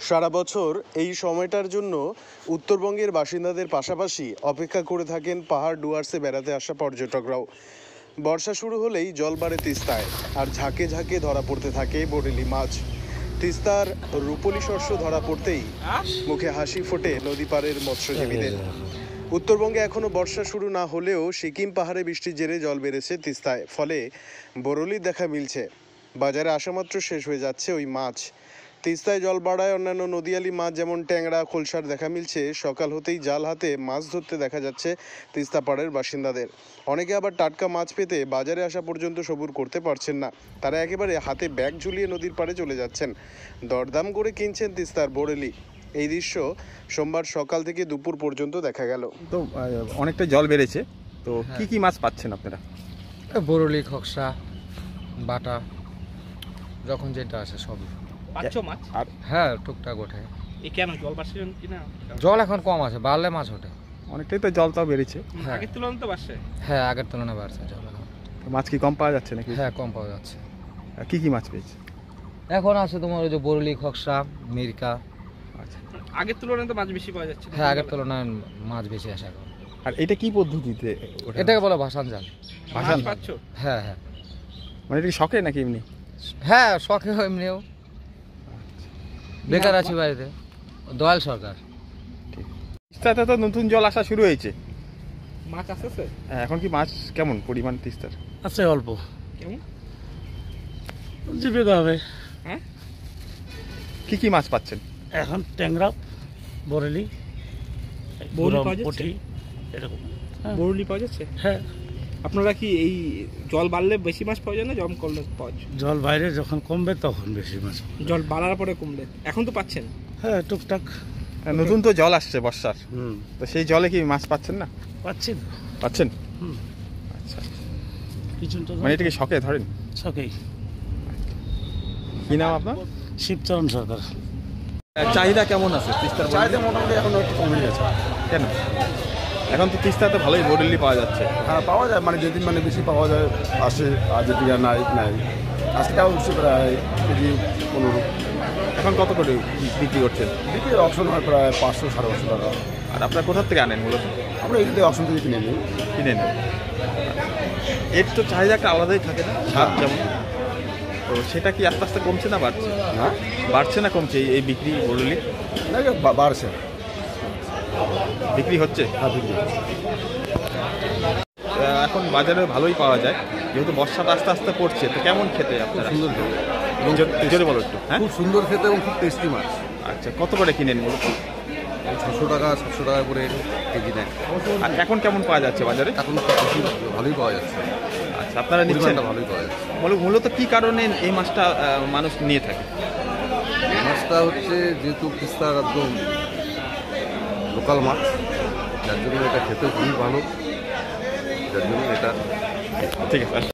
সারা বছর এই সময়টার জন্য উত্তরবঙ্গের বাসিন্দাদের পাশাপাশি অপেক্ষা করে থাকেন পাহাড় ডুয়ার্সে বেড়াতে আসা পর্যটকরাও। বর্ষা শুরু হলেই জল বাড়ে তিস্তায়, আর ঝাঁকে ঝাঁকে ধরা পড়তে থাকে বরেলি মাছ। তিস্তার রূপলি শস্য ধরা পড়তেই মুখে হাসি ফোটে নদী পাড়ের মৎস্যজীবীদের। উত্তরবঙ্গে এখনও বর্ষা শুরু না হলেও সিকিম পাহাড়ে বৃষ্টির জেরে জল বেড়েছে তিস্তায়, ফলে বরলির দেখা মিলছে। বাজারে আসামাত্র শেষ হয়ে যাচ্ছে ওই মাছ। তিস্তায় জল বাড়ায় অন্যান্য নদীয়ালি মাছ যেমন ট্যাংরা, খোলসার দেখা মিলছে। সকাল হতেই জাল হাতে মাছ ধরতে দেখা যাচ্ছে তিস্তা পাড়ের বাসিন্দাদের। অনেকে আবার টাটকা মাছ পেতে বাজারে আসা পর্যন্ত সবুর করতে পারছেন না। তারা একেবারে হাতে ব্যাগ ঝুলিয়ে নদীর পাড়ে চলে যাচ্ছেন, দরদাম করে কিনছেন তিস্তার বরেলি। এই দৃশ্য সোমবার সকাল থেকে দুপুর পর্যন্ত দেখা গেল। তো অনেকটা জল বেড়েছে, তো কি কি মাছ পাচ্ছেন আপনারা? বরলি, খকসা, বাটা, যখন যেটা আছে সবই পাচ্ছ মাছ। আর হ্যাঁ, টুকটাক ওঠে। এই কেন জল বাড়ছে কিনা? জল এখন কম আছে, বাড়লে মাছ ওঠে। অনেকটাই তো জলটাও বেড়েছে। হ্যাঁ, আগের তুলনায় তো বাড়ছে। হ্যাঁ, আগের তুলনায় বাড়ছে জল এখন। মাছ কি কম পাওয়া যাচ্ছে নাকি? হ্যাঁ, কম পাওয়া যাচ্ছে। কি কি মাছ পেয়েছে এখন আছে তোমার ওই যে বরলি, খকসা, মিরকা। আচ্ছা, আগের তুলনায় তো মাছ বেশি পাওয়া যাচ্ছে। হ্যাঁ, আগের তুলনায় মাছ বেশি আসে এখন। আর এটা কি পদ্ধতিতে ওঠে? এটাকে বলে ভাসান জাল। মাছ পাচ্ছ? হ্যাঁ হ্যাঁ মানে এটা কি শখে নাকি এমনি? হ্যাঁ, শখে এমনিও। বেকার আছি বাড়িতে। দয়াল সরকার। তিস্তাতে তো নতুন জল আসা শুরু হয়েছে, মাছ আসছে। এখন কি মাছ কেমন পরিমাণ তিস্তার? আছে অল্প। কেমন জীবিকা হবে। হ্যাঁ, কি কি মাছ পাচ্ছেন এখন ট্যাংরা, বরেলি, বরলি পাওয়া যাচ্ছে? পুঁটি, এরকম। হ্যাঁ। বরলি পাওয়া যাচ্ছে। হ্যাঁ, আপনারা কি এই জল বাড়লে বেশি মাছ পাওয়া যায় না জল কমলে পাওয়া যায়? জল বাইরে যখন কমবে তখন বেশি মাছ। জল বাড়ার পরে কমলে এখন তো পাচ্ছেন। হ্যাঁ, টুকটাক। নতুন তো জল আসছে বর্ষার, তো সেই জলে কি মাছ পাচ্ছেন না? পাচ্ছি না। পাচ্ছেন? হুম। আচ্ছা, কিছু তো মানে এটা কি শখে ধরেন? সকেই। কি নাম আপনার? শিবচরণ সরকার। চাহিদা কেমন আছে তিস্তার? চাহিদা মোটামুটি এখন একটু কমে গেছে। কেন? এখন তো তিস্তাতে ভালোই বরেলি পাওয়া যাচ্ছে। হ্যাঁ, পাওয়া যায়, মানে যেদিন মানে বেশি পাওয়া যায় আসে, আর যেদিন আর নাই নাই। আজকেও উঠছে প্রায় কেজি 15। এখন কত করে বিক্রি করছেন? বিক্রির অপশন হয় প্রায় 500 550 টাকা। আর আপনারা কোথা থেকে আনেন মূলত? আমরা এদিকে অপশন থেকে কিনে নিই। কিনে নেন। এর তো চাহিদা একটা আলাদাই থাকে না, স্বাদ যেমন, তো সেটা কি আস্তে আস্তে কমছে না বাড়ছে? হ্যাঁ, বাড়ছে না কমছে এই বিক্রি বরেলি? না বাড়ছে। বিক্রি হচ্ছে? হ্যাঁ, বিক্রি হচ্ছে। এখন বাজারে ভালোই পাওয়া যায়, যেহেতু বর্ষাটা আস্তে আস্তে পড়ছে, তো কেমন খেতে আপনারা? সুন্দর খেতে এবং জোরে বলো একটু। হ্যাঁ, খুব সুন্দর খেতে এবং খুব টেস্টি মাছ। আচ্ছা, কত করে কিনেন মূলত? 600 টাকা 700 টাকা করে কেজি নেয়। আর এখন কেমন পাওয়া যাচ্ছে বাজারে? এখন ভালোই পাওয়া যাচ্ছে। আচ্ছা, আপনারা নিচ্ছেন? পরিমাণটা ভালোই পাওয়া যাচ্ছে। মূলত কি কারণে এই মাছটা মানুষ নিয়ে থাকে? মাছটা হচ্ছে যেহেতু তিস্তার একদম লোকাল মাছ, যার জন্য এটা খেতে খুবই ভালো, যার জন্য এটা ঠিক আছে।